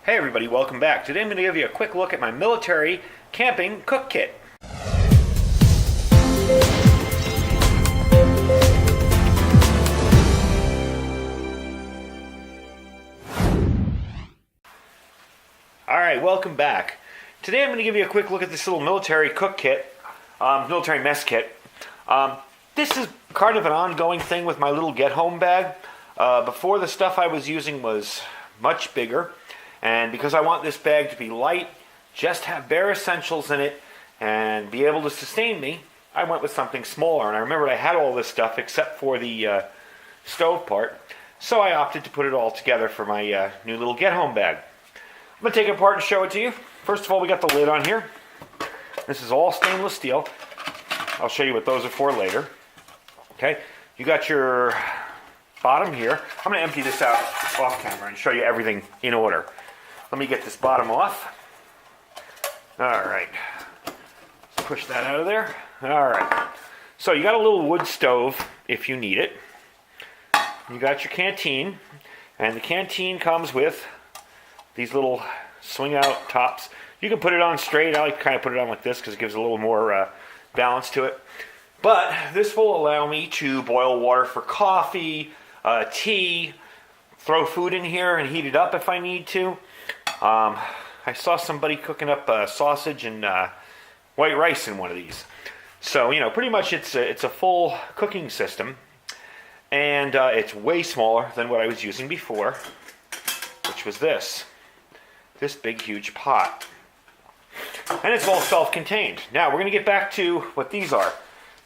Hey everybody, welcome back. Today I'm going to give you a quick look at my military camping cook kit. Alright, welcome back. Today I'm going to give you a quick look at this little military cook kit, military mess kit. This is kind of an ongoing thing with my little get-home bag. Before, the stuff I was using was much bigger. And because I want this bag to be light, just have bare essentials in it, and be able to sustain me, I went with something smaller. And I remembered I had all this stuff except for the stove part, so I opted to put it all together for my new little get-home bag. I'm going to take it apart and show it to you. First of all, we got the lid on here. This is all stainless steel. I'll show you what those are for later. Okay, you got your bottom here. I'm going to empty this out off camera and show you everything in order. Let me get this bottom off. Alright. Push that out of there. Alright. So you got a little wood stove if you need it. You got your canteen. And the canteen comes with these little swing out tops. You can put it on straight. I like to kind of put it on like this because it gives a little more balance to it. But this will allow me to boil water for coffee, tea, throw food in here and heat it up if I need to. I saw somebody cooking up sausage and white rice in one of these. So, you know, pretty much it's a full cooking system. And it's way smaller than what I was using before, which was this big, huge pot. And it's all self-contained. Now, we're going to get back to what these are.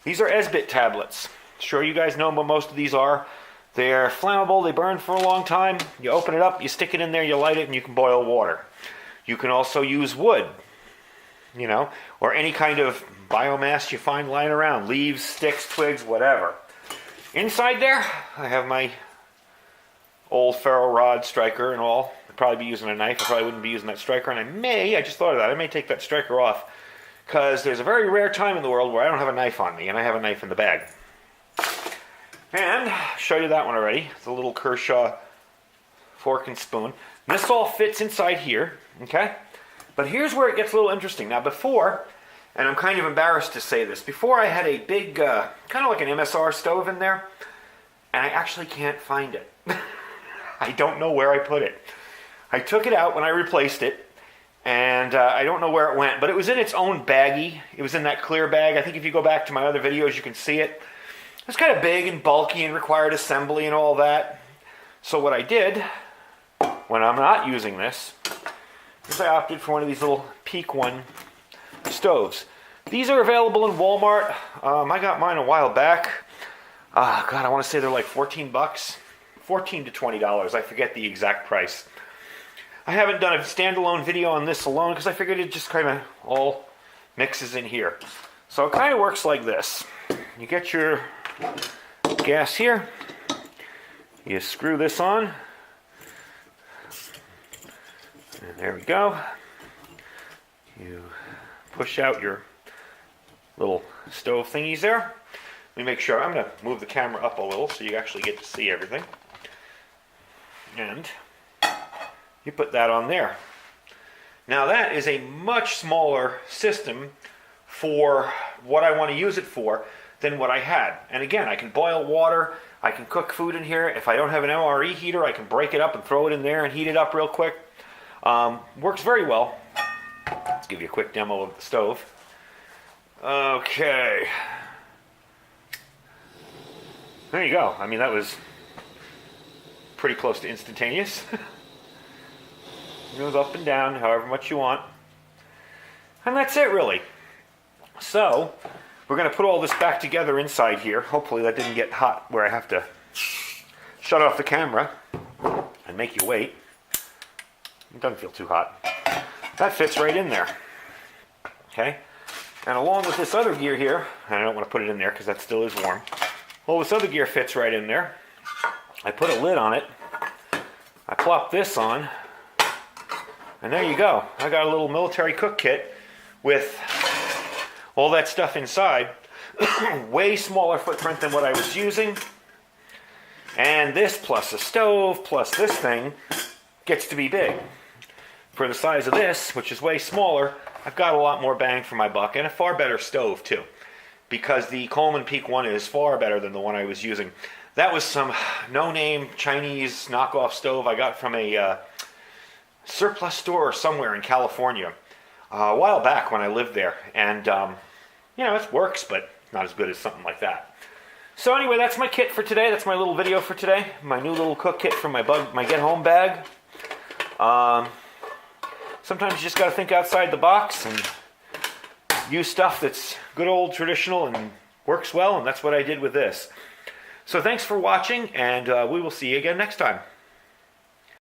These are Esbit tablets. Sure, you guys know what most of these are. They're flammable, they burn for a long time. You open it up, you stick it in there, you light it, and you can boil water. You can also use wood, you know, or any kind of biomass you find lying around. Leaves, sticks, twigs, whatever. Inside there, I have my old ferro rod striker and all. I'd probably be using a knife. I probably wouldn't be using that striker, and I just thought of that, I may take that striker off, because there's a very rare time in the world where I don't have a knife on me, and I have a knife in the bag. And show you that one already. It's a little Kershaw fork and spoon. This all fits inside here, okay? But here's where it gets a little interesting. Now before, and I'm kind of embarrassed to say this, before I had a big, kind of like an MSR stove in there, and I actually can't find it. I don't know where I put it. I took it out when I replaced it, and I don't know where it went, but it was in its own baggie. It was in that clear bag. I think if you go back to my other videos, you can see it. It was kind of big and bulky and required assembly and all that. So what I did, when I'm not using this, is I opted for one of these little Peak One stoves. These are available in Walmart. I got mine a while back. God, I want to say they're like 14 bucks. 14 to $20. I forget the exact price. I haven't done a standalone video on this alone because I figured it just kind of all mixes in here. So it kind of works like this. You get your gas here, you screw this on, and there we go. You push out your little stove thingies there. Let me make sure, I'm going to move the camera up a little so you actually get to see everything. And you put that on there. Now that is a much smaller system for what I want to use it for than what I had. And again, I can boil water, I can cook food in here. If I don't have an MRE heater, I can break it up and throw it in there and heat it up real quick. Works very well. Let's give you a quick demo of the stove. Okay. There you go. I mean, that was pretty close to instantaneous. It goes up and down however much you want. And that's it, really. So, we're going to put all this back together inside here. Hopefully that didn't get hot where I have to shut off the camera and make you wait. It doesn't feel too hot. That fits right in there. Okay? And along with this other gear here, and I don't want to put it in there because that still is warm. Well, this other gear fits right in there. I put a lid on it. I plop this on. And there you go. I got a little military cook kit with all that stuff inside. Way smaller footprint than what I was using. And this plus a stove plus this thing gets to be big. for the size of this, which is way smaller, I've got a lot more bang for my buck, and a far better stove too, because the Coleman Peak one is far better than the one I was using. That was some no-name Chinese knockoff stove I got from a surplus store somewhere in California a while back when I lived there, and it works, but not as good as something like that. So anyway, that's my kit for today. That's my little video for today. My new little cook kit from my Get Home bag. Sometimes you just got to think outside the box and use stuff that's good old traditional and works well, and that's what I did with this. So thanks for watching, and we will see you again next time.